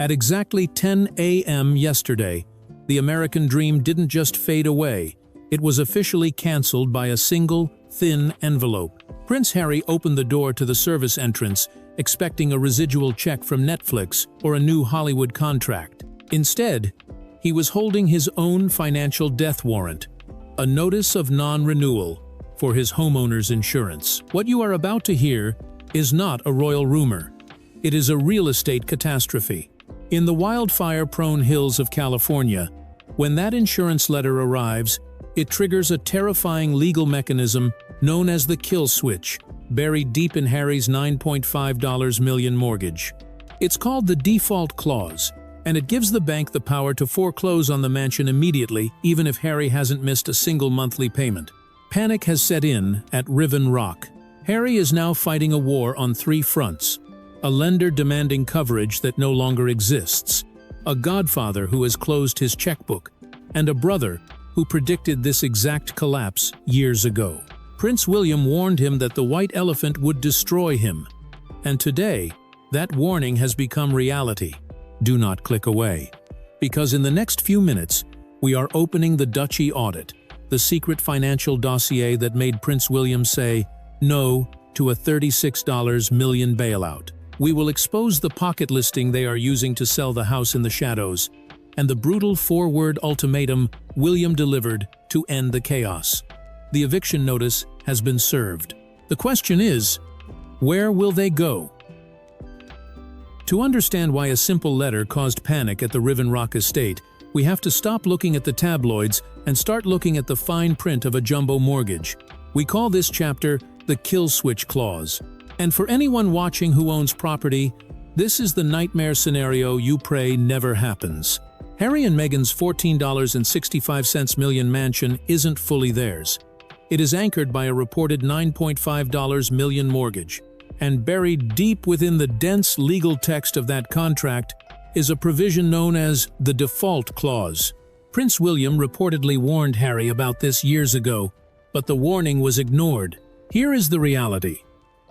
At exactly 10 a.m. yesterday, the American dream didn't just fade away, it was officially cancelled by a single, thin envelope. Prince Harry opened the door to the service entrance, expecting a residual check from Netflix or a new Hollywood contract. Instead, he was holding his own financial death warrant, a notice of non-renewal for his homeowner's insurance. What you are about to hear is not a royal rumor. It is a real estate catastrophe. In the wildfire-prone hills of California, when that insurance letter arrives, it triggers a terrifying legal mechanism known as the kill switch, buried deep in Harry's $9.5 million mortgage. It's called the default clause, and it gives the bank the power to foreclose on the mansion immediately, even if Harry hasn't missed a single monthly payment. Panic has set in at Riven Rock. Harry is now fighting a war on three fronts: a lender demanding coverage that no longer exists, a godfather who has closed his checkbook, and a brother who predicted this exact collapse years ago. Prince William warned him that the white elephant would destroy him. And today, that warning has become reality. Do not click away, because in the next few minutes, we are opening the Duchy Audit, the secret financial dossier that made Prince William say no to a $36 million bailout. We will expose the pocket listing they are using to sell the house in the shadows, and the brutal four-word ultimatum William delivered to end the chaos. The eviction notice has been served. The question is, where will they go? To understand why a simple letter caused panic at the Riven Rock estate, we have to stop looking at the tabloids and start looking at the fine print of a jumbo mortgage. We call this chapter the kill switch clause. And for anyone watching who owns property, this is the nightmare scenario you pray never happens. Harry and Meghan's $14.65 million mansion isn't fully theirs. It is anchored by a reported $9.5 million mortgage. And buried deep within the dense legal text of that contract is a provision known as the default clause. Prince William reportedly warned Harry about this years ago, but the warning was ignored. Here is the reality.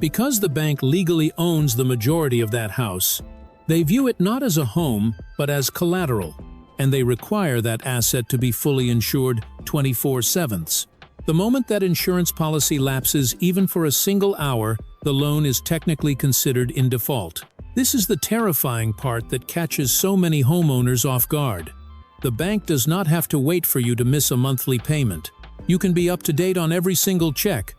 Because the bank legally owns the majority of that house, they view it not as a home, but as collateral, and they require that asset to be fully insured 24/7. The moment that insurance policy lapses even for a single hour, the loan is technically considered in default. This is the terrifying part that catches so many homeowners off guard. The bank does not have to wait for you to miss a monthly payment. You can be up to date on every single check.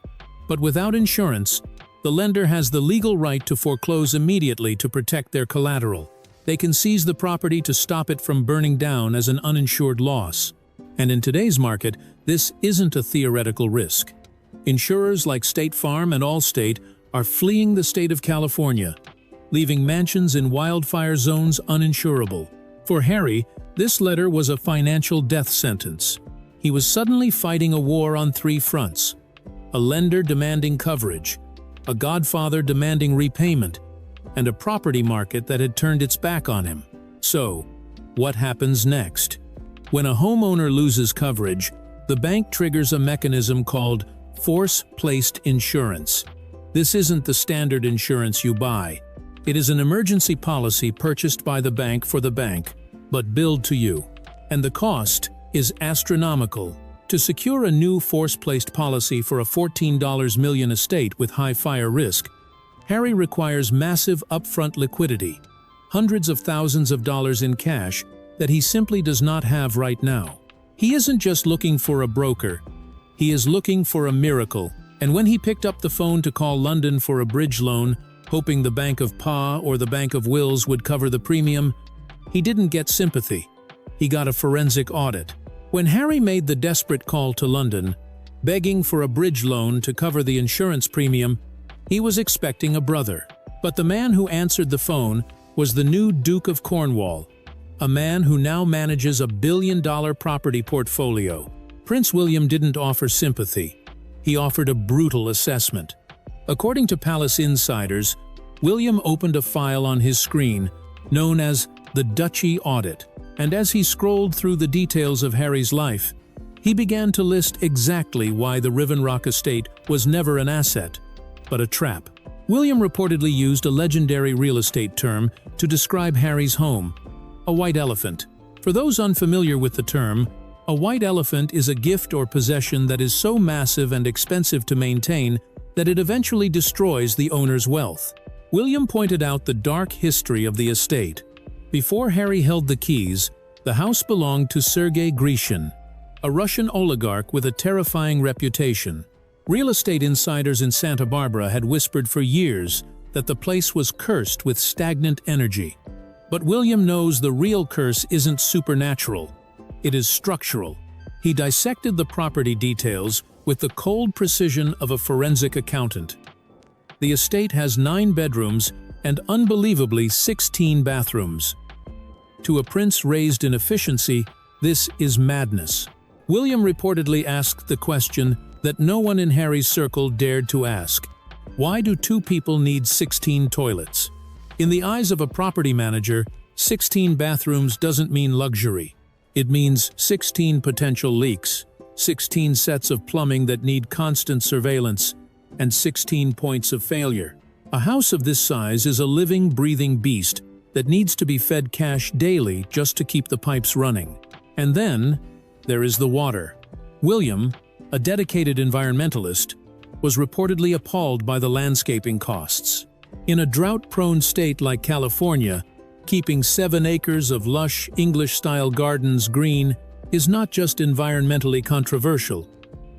But without insurance, the lender has the legal right to foreclose immediately to protect their collateral. They can seize the property to stop it from burning down as an uninsured loss. And in today's market, this isn't a theoretical risk. Insurers like State Farm and Allstate are fleeing the state of California, leaving mansions in wildfire zones uninsurable. For Harry, this letter was a financial death sentence. He was suddenly fighting a war on three fronts: a lender demanding coverage, a godfather demanding repayment, and a property market that had turned its back on him. So, what happens next? When a homeowner loses coverage, the bank triggers a mechanism called force-placed insurance. This isn't the standard insurance you buy. It is an emergency policy purchased by the bank for the bank, but billed to you. And the cost is astronomical. To secure a new force-placed policy for a $14 million estate with high fire risk, Harry requires massive upfront liquidity, hundreds of thousands of dollars in cash that he simply does not have right now. He isn't just looking for a broker, he is looking for a miracle. And when he picked up the phone to call London for a bridge loan, hoping the Bank of Pa or the Bank of Wills would cover the premium, he didn't get sympathy. He got a forensic audit. When Harry made the desperate call to London, begging for a bridge loan to cover the insurance premium, he was expecting a brother. But the man who answered the phone was the new Duke of Cornwall, a man who now manages a billion-dollar property portfolio. Prince William didn't offer sympathy. He offered a brutal assessment. According to palace insiders, William opened a file on his screen known as the Duchy Audit, and as he scrolled through the details of Harry's life, he began to list exactly why the Riven Rock estate was never an asset, but a trap. William reportedly used a legendary real estate term to describe Harry's home: A white elephant. For those unfamiliar with the term, a white elephant is a gift or possession that is so massive and expensive to maintain that it eventually destroys the owner's wealth. William pointed out the dark history of the estate. Before Harry held the keys, the house belonged to Sergei Grishин, a Russian oligarch with a terrifying reputation. Real estate insiders in Santa Barbara had whispered for years that the place was cursed with stagnant energy. But William knows the real curse isn't supernatural. It is structural. He dissected the property details with the cold precision of a forensic accountant. The estate has 9 bedrooms and unbelievably 16 bathrooms. To a prince raised in efficiency, this is madness. William reportedly asked the question that no one in Harry's circle dared to ask. Why do 2 people need 16 toilets? In the eyes of a property manager, 16 bathrooms doesn't mean luxury. It means 16 potential leaks, 16 sets of plumbing that need constant surveillance, and 16 points of failure. A house of this size is a living, breathing beast that needs to be fed cash daily just to keep the pipes running. And then, there is the water. William, a dedicated environmentalist, was reportedly appalled by the landscaping costs. In a drought-prone state like California, keeping 7 acres of lush, English-style gardens green is not just environmentally controversial,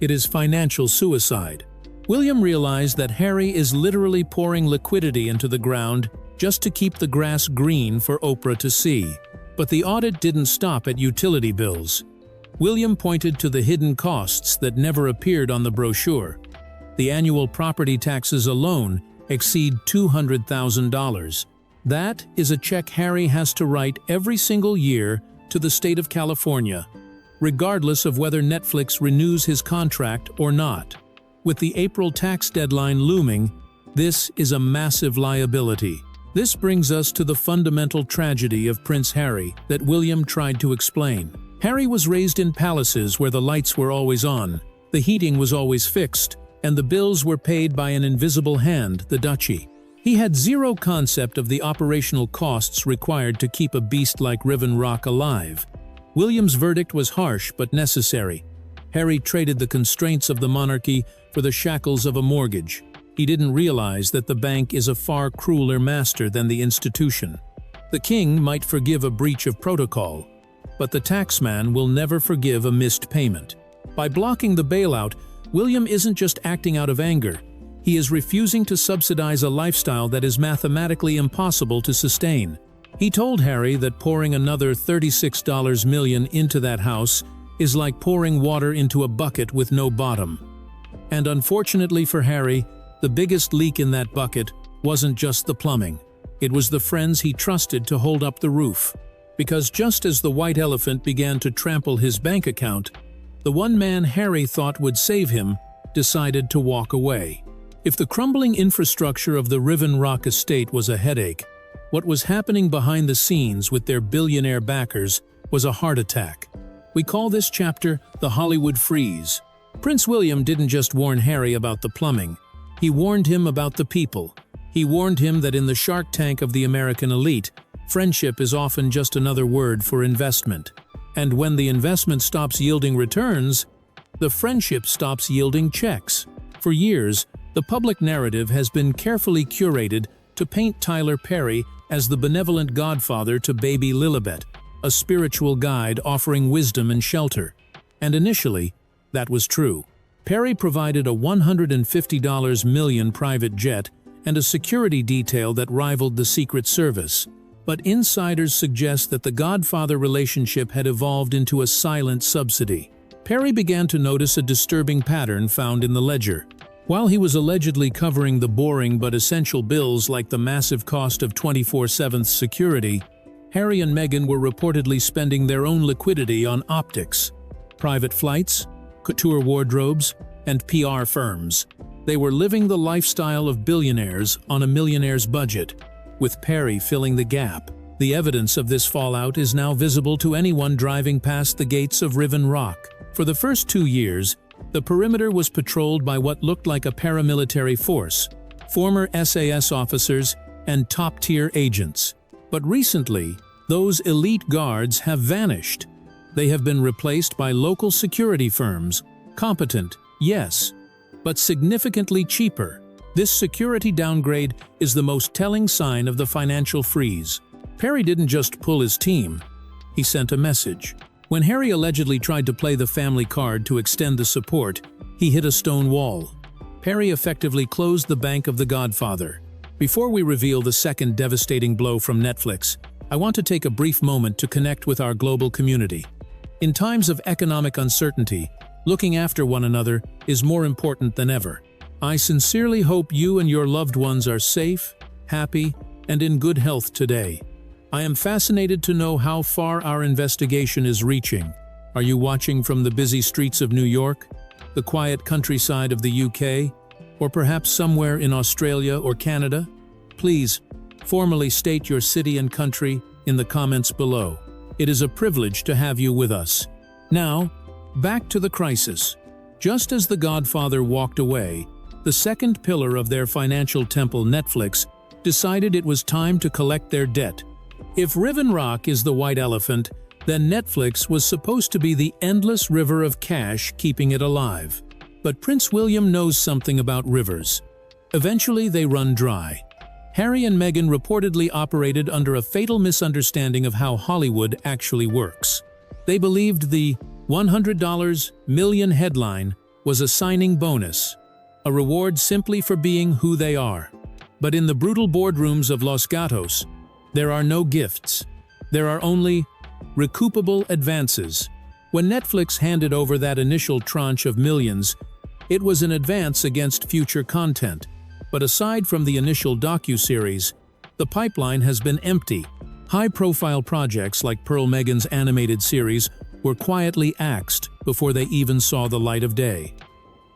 it is financial suicide. William realized that Harry is literally pouring liquidity into the ground just to keep the grass green for Oprah to see. But the audit didn't stop at utility bills. William pointed to the hidden costs that never appeared on the brochure. The annual property taxes alone exceed $200,000. That is a check Harry has to write every single year to the state of California, regardless of whether Netflix renews his contract or not. With the April tax deadline looming, this is a massive liability. This brings us to the fundamental tragedy of Prince Harry that William tried to explain. Harry was raised in palaces where the lights were always on, the heating was always fixed, and the bills were paid by an invisible hand, the duchy. He had zero concept of the operational costs required to keep a beast like Riven Rock alive. William's verdict was harsh but necessary. Harry traded the constraints of the monarchy for the shackles of a mortgage. He didn't realize that the bank is a far crueler master than the institution. The king might forgive a breach of protocol, but the taxman will never forgive a missed payment. By blocking the bailout, William isn't just acting out of anger. He is refusing to subsidize a lifestyle that is mathematically impossible to sustain. He told Harry that pouring another $36 million into that house is like pouring water into a bucket with no bottom. And unfortunately for Harry, the biggest leak in that bucket wasn't just the plumbing. It was the friends he trusted to hold up the roof. Because just as the white elephant began to trample his bank account, the one man Harry thought would save him decided to walk away. If the crumbling infrastructure of the Riven Rock estate was a headache, what was happening behind the scenes with their billionaire backers was a heart attack. We call this chapter the Hollywood Freeze. Prince William didn't just warn Harry about the plumbing. He warned him about the people. He warned him that in the shark tank of the American elite, friendship is often just another word for investment. And when the investment stops yielding returns, the friendship stops yielding checks. For years, the public narrative has been carefully curated to paint Tyler Perry as the benevolent godfather to baby Lilibet, a spiritual guide offering wisdom and shelter. And initially, that was true. Perry provided a $150 million private jet and a security detail that rivaled the Secret Service. But insiders suggest that the Godfather relationship had evolved into a silent subsidy. Perry began to notice a disturbing pattern found in the ledger. While he was allegedly covering the boring but essential bills like the massive cost of 24/7 security, Harry and Meghan were reportedly spending their own liquidity on optics, private flights, couture wardrobes, and PR firms. They were living the lifestyle of billionaires on a millionaire's budget, with Perry filling the gap. The evidence of this fallout is now visible to anyone driving past the gates of Riven Rock. For the first 2 years, the perimeter was patrolled by what looked like a paramilitary force, former SAS officers and top-tier agents. But recently, Those elite guards have vanished. They have been replaced by local security firms, competent, yes, but significantly cheaper. This security downgrade is the most telling sign of the financial freeze. Perry didn't just pull his team, he sent a message. When Harry allegedly tried to play the family card to extend the support, he hit a stone wall. Perry effectively closed the bank of the Godfather. Before we reveal the second devastating blow from Netflix, I want to take a brief moment to connect with our global community. In times of economic uncertainty, looking after one another is more important than ever. I sincerely hope you and your loved ones are safe, happy, and in good health today. I am fascinated to know how far our investigation is reaching. Are you watching from the busy streets of New York, the quiet countryside of the UK, or perhaps somewhere in Australia or Canada? Please, formally state your city and country in the comments below. It is a privilege to have you with us. Now, back to the crisis. Just as The Godfather walked away, the second pillar of their financial temple, Netflix, decided it was time to collect their debt. If Riven Rock is the white elephant, then Netflix was supposed to be the endless river of cash keeping it alive. But Prince William knows something about rivers. Eventually they run dry. Harry and Meghan reportedly operated under a fatal misunderstanding of how Hollywood actually works. They believed the $100 million headline was a signing bonus, a reward simply for being who they are. But in the brutal boardrooms of Los Gatos, there are no gifts. There are only recoupable advances. When Netflix handed over that initial tranche of millions, it was an advance against future content. But aside from the initial docuseries, the pipeline has been empty. High-profile projects like Pearl Meghan's animated series were quietly axed before they even saw the light of day.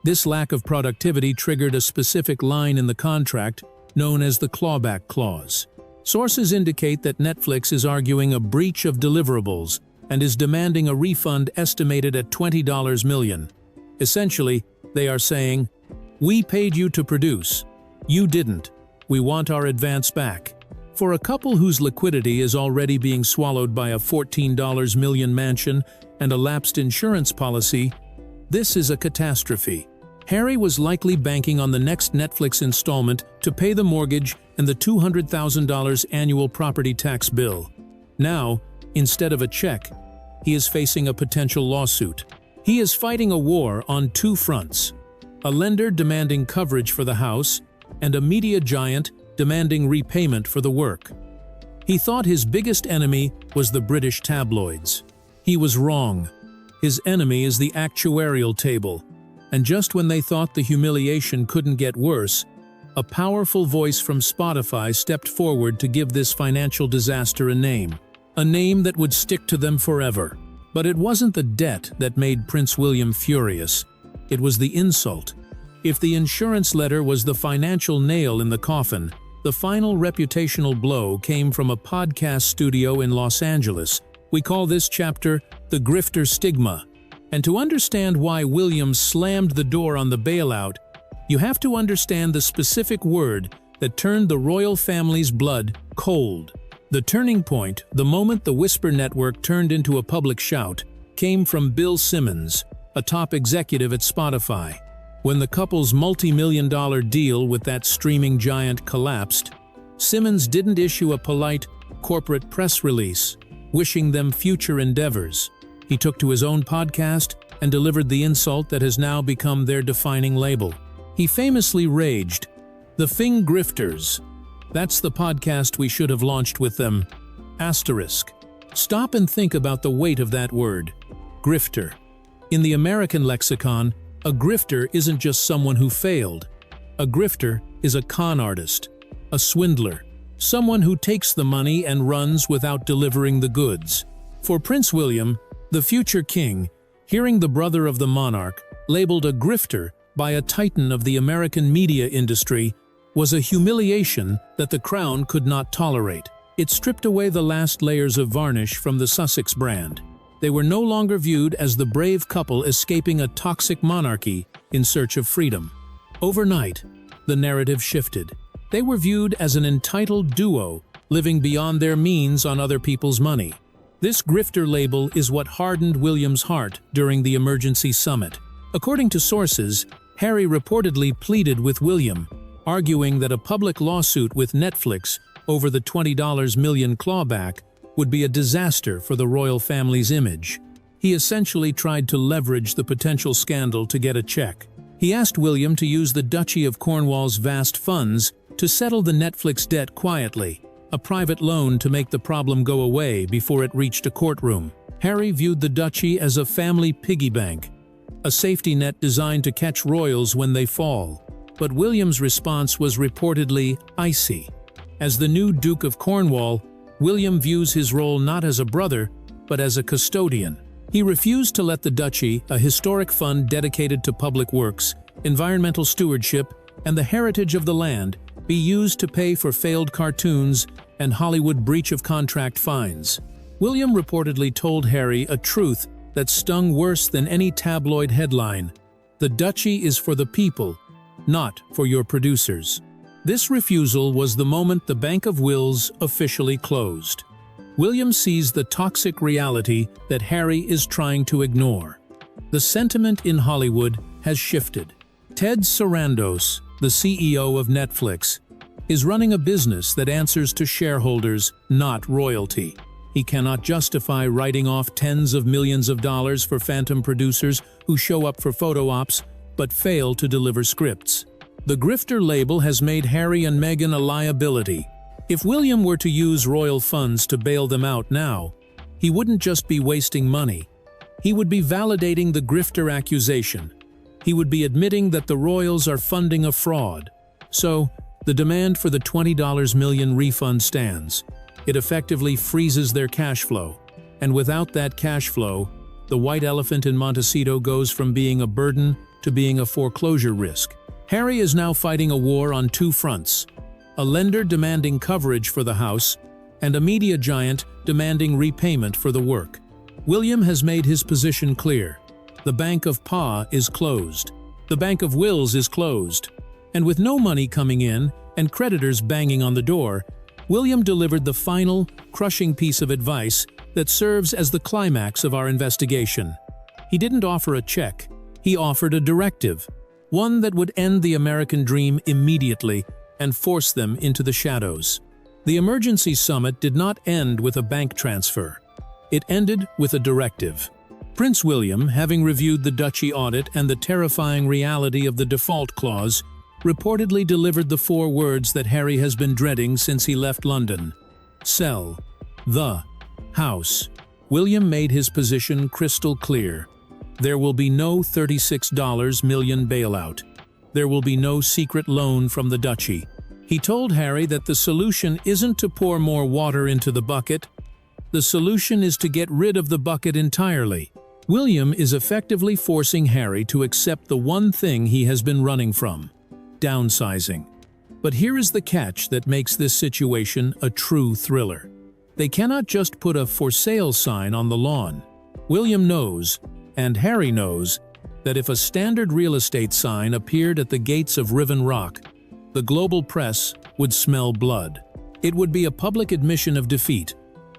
This lack of productivity triggered a specific line in the contract known as the clawback clause. Sources indicate that Netflix is arguing a breach of deliverables and is demanding a refund estimated at $20 million. Essentially, they are saying, "We paid you to produce. You didn't. We want our advance back." For a couple whose liquidity is already being swallowed by a $14 million mansion and a lapsed insurance policy, this is a catastrophe. Harry was likely banking on the next Netflix installment to pay the mortgage and the $200,000 annual property tax bill. Now, instead of a check, he is facing a potential lawsuit. He is fighting a war on two fronts: a lender demanding coverage for the house and a media giant demanding repayment for the work. He thought his biggest enemy was the British tabloids. He was wrong. His enemy is the actuarial table. And just when they thought the humiliation couldn't get worse, a powerful voice from Spotify stepped forward to give this financial disaster a name that would stick to them forever. But it wasn't the debt that made Prince William furious. It was the insult. If the insurance letter was the financial nail in the coffin, the final reputational blow came from a podcast studio in Los Angeles. We call this chapter The Grifter Stigma. And to understand why Williams slammed the door on the bailout, you have to understand the specific word that turned the royal family's blood cold. The turning point, the moment the Whisper Network turned into a public shout, came from Bill Simmons, a top executive at Spotify. When the couple's multi-million-dollar deal with that streaming giant collapsed, Simmons didn't issue a polite corporate press release, wishing them future endeavors. He took to his own podcast and delivered the insult that has now become their defining label. He famously raged, "The Fing Grifters. That's the podcast we should have launched with them." Asterisk. Stop and think about the weight of that word, grifter. In the American lexicon, a grifter isn't just someone who failed. A grifter is a con artist, a swindler, someone who takes the money and runs without delivering the goods. For Prince William, the future king, hearing the brother of the monarch labeled a grifter by a titan of the American media industry was a humiliation that the crown could not tolerate. It stripped away the last layers of varnish from the Sussex brand. They were no longer viewed as the brave couple escaping a toxic monarchy in search of freedom. Overnight, the narrative shifted. They were viewed as an entitled duo living beyond their means on other people's money. This grifter label is what hardened William's heart during the emergency summit. According to sources, Harry reportedly pleaded with William, arguing that a public lawsuit with Netflix over the $20 million clawback would be a disaster for the royal family's image. He essentially tried to leverage the potential scandal to get a check. He asked William to use the Duchy of Cornwall's vast funds to settle the Netflix debt quietly, a private loan to make the problem go away before it reached a courtroom. Harry viewed the duchy as a family piggy bank, a safety net designed to catch royals when they fall. But William's response was reportedly icy. As the new Duke of Cornwall, William views his role not as a brother, but as a custodian. He refused to let the duchy, a historic fund dedicated to public works, environmental stewardship, and the heritage of the land, be used to pay for failed cartoons and Hollywood breach of contract fines. William reportedly told Harry a truth that stung worse than any tabloid headline: "The duchy is for the people, not for your producers." This refusal was the moment the Bank of Wills officially closed. William sees the toxic reality that Harry is trying to ignore. The sentiment in Hollywood has shifted. Ted Sarandos, the CEO of Netflix, is running a business that answers to shareholders, not royalty. He cannot justify writing off tens of millions of dollars for phantom producers who show up for photo ops but fail to deliver scripts. The grifter label has made Harry and Meghan a liability. If William were to use royal funds to bail them out now, he wouldn't just be wasting money. He would be validating the grifter accusation. He would be admitting that the royals are funding a fraud. So, the demand for the $20 million refund stands. It effectively freezes their cash flow. And without that cash flow, the white elephant in Montecito goes from being a burden to being a foreclosure risk. Harry is now fighting a war on two fronts: a lender demanding coverage for the house, and a media giant demanding repayment for the work. William has made his position clear. The Bank of Pa is closed. The Bank of Wills is closed. And with no money coming in and creditors banging on the door, William delivered the final, crushing piece of advice that serves as the climax of our investigation. He didn't offer a check. He offered a directive, one that would end the American dream immediately and force them into the shadows. The emergency summit did not end with a bank transfer. It ended with a directive. Prince William, having reviewed the Duchy Audit and the terrifying reality of the default clause, reportedly delivered the 4 words that Harry has been dreading since he left London: sell the house. William made his position crystal clear. There will be no $36 million bailout. There will be no secret loan from the duchy. He told Harry that the solution isn't to pour more water into the bucket. The solution is to get rid of the bucket entirely. William is effectively forcing Harry to accept the one thing he has been running from: downsizing. But here is the catch that makes this situation a true thriller. They cannot just put a "for sale" sign on the lawn. William knows, and Harry knows, that if a standard real estate sign appeared at the gates of Riven Rock, the global press would smell blood. It would be a public admission of defeat,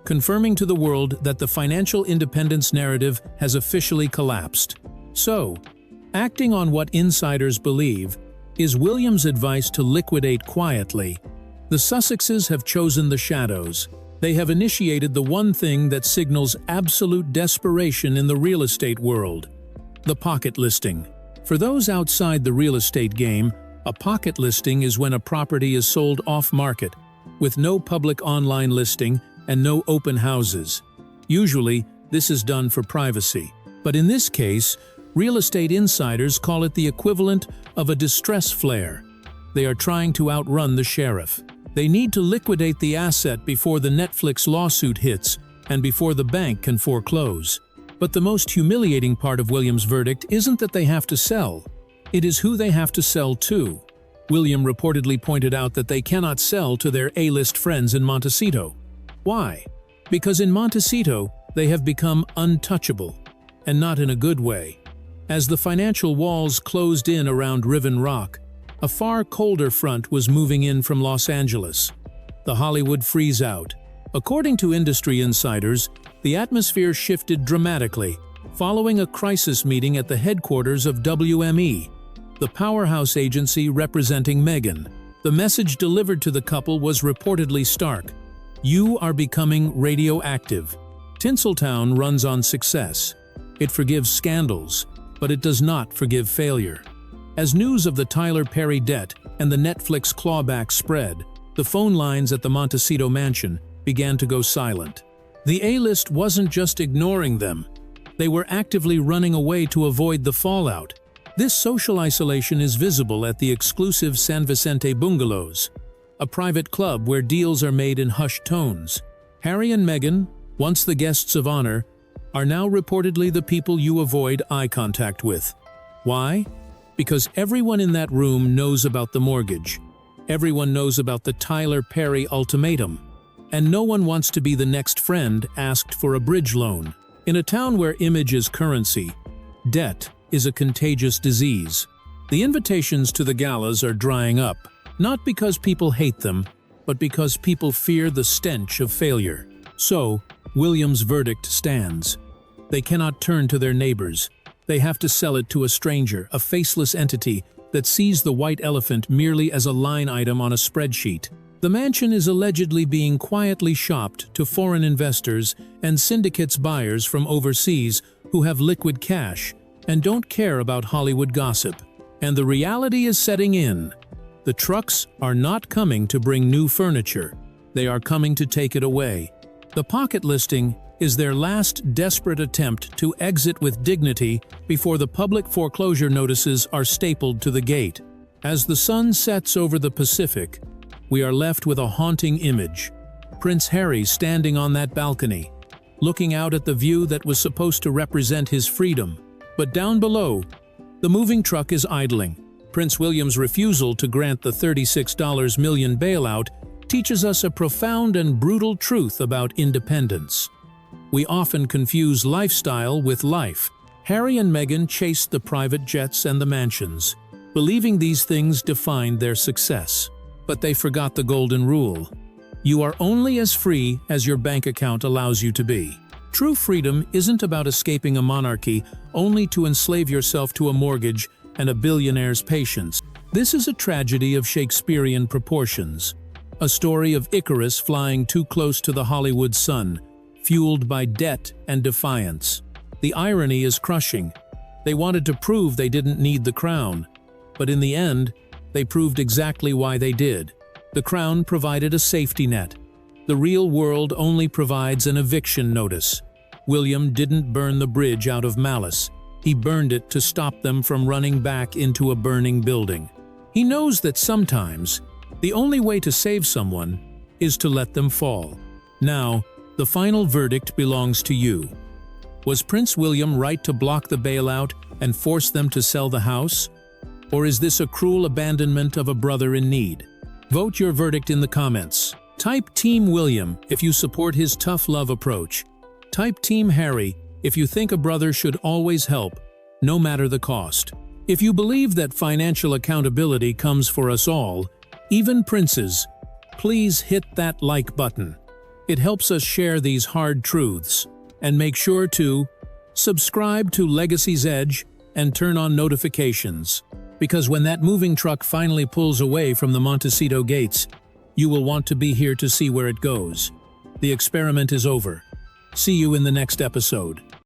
confirming to the world that the financial independence narrative has officially collapsed. So, acting on what insiders believe, is William's advice to liquidate quietly. The Sussexes have chosen the shadows. They have initiated the one thing that signals absolute desperation in the real estate world: the pocket listing. For those outside the real estate game, a pocket listing is when a property is sold off-market, with no public online listing and no open houses. Usually, this is done for privacy. But in this case, real estate insiders call it the equivalent of a distress flare. They are trying to outrun the sheriff. They need to liquidate the asset before the Netflix lawsuit hits and before the bank can foreclose. But the most humiliating part of William's verdict isn't that they have to sell. It is who they have to sell to. William reportedly pointed out that they cannot sell to their A-list friends in Montecito. Why? Because in Montecito, they have become untouchable, and not in a good way. As the financial walls closed in around Riven Rock, a far colder front was moving in from Los Angeles. the Hollywood freeze-out. According to industry insiders, the atmosphere shifted dramatically following a crisis meeting at the headquarters of WME, the powerhouse agency representing Meghan. The message delivered to the couple was reportedly stark. You are becoming radioactive. Tinseltown runs on success. It forgives scandals, but it does not forgive failure. As news of the Tyler Perry debt and the Netflix clawback spread, the phone lines at the Montecito mansion began to go silent. The A-list wasn't just ignoring them. They were actively running away to avoid the fallout. This social isolation is visible at the exclusive San Vicente Bungalows, a private club where deals are made in hushed tones. Harry and Meghan, once the guests of honor, are now reportedly the people you avoid eye contact with. Why? Because everyone in that room knows about the mortgage. Everyone knows about the Tyler Perry ultimatum. And no one wants to be the next friend asked for a bridge loan. In a town where image is currency, debt is a contagious disease. The invitations to the galas are drying up, not because people hate them, but because people fear the stench of failure. So, William's verdict stands. They cannot turn to their neighbors. They have to sell it to a stranger, a faceless entity that sees the white elephant merely as a line item on a spreadsheet. The mansion is allegedly being quietly shopped to foreign investors and syndicates buyers from overseas who have liquid cash and don't care about Hollywood gossip. And the reality is setting in. The trucks are not coming to bring new furniture. They are coming to take it away. The pocket listing is their last desperate attempt to exit with dignity before the public foreclosure notices are stapled to the gate. As the sun sets over the Pacific, we are left with a haunting image. Prince Harry standing on that balcony, looking out at the view that was supposed to represent his freedom. But down below, the moving truck is idling. Prince William's refusal to grant the $36 million bailout teaches us a profound and brutal truth about independence. We often confuse lifestyle with life. Harry and Meghan chased the private jets and the mansions, believing these things defined their success. But they forgot the golden rule. You are only as free as your bank account allows you to be. True freedom isn't about escaping a monarchy only to enslave yourself to a mortgage and a billionaire's patience. This is a tragedy of Shakespearean proportions. A story of Icarus flying too close to the Hollywood sun, fueled by debt and defiance. The irony is crushing. They wanted to prove they didn't need the crown, but in the end, they proved exactly why they did. The crown provided a safety net. The real world only provides an eviction notice. William didn't burn the bridge out of malice. He burned it to stop them from running back into a burning building. He knows that sometimes, the only way to save someone is to let them fall. Now, the final verdict belongs to you. Was Prince William right to block the bailout and force them to sell the house? Or is this a cruel abandonment of a brother in need? Vote your verdict in the comments. Type Team William if you support his tough love approach. Type Team Harry if you think a brother should always help, no matter the cost. If you believe that financial accountability comes for us all, even princes, please hit that like button. It helps us share these hard truths. And make sure to subscribe to Legacy's Edge and turn on notifications. Because when that moving truck finally pulls away from the Montecito gates, you will want to be here to see where it goes. The experiment is over. See you in the next episode.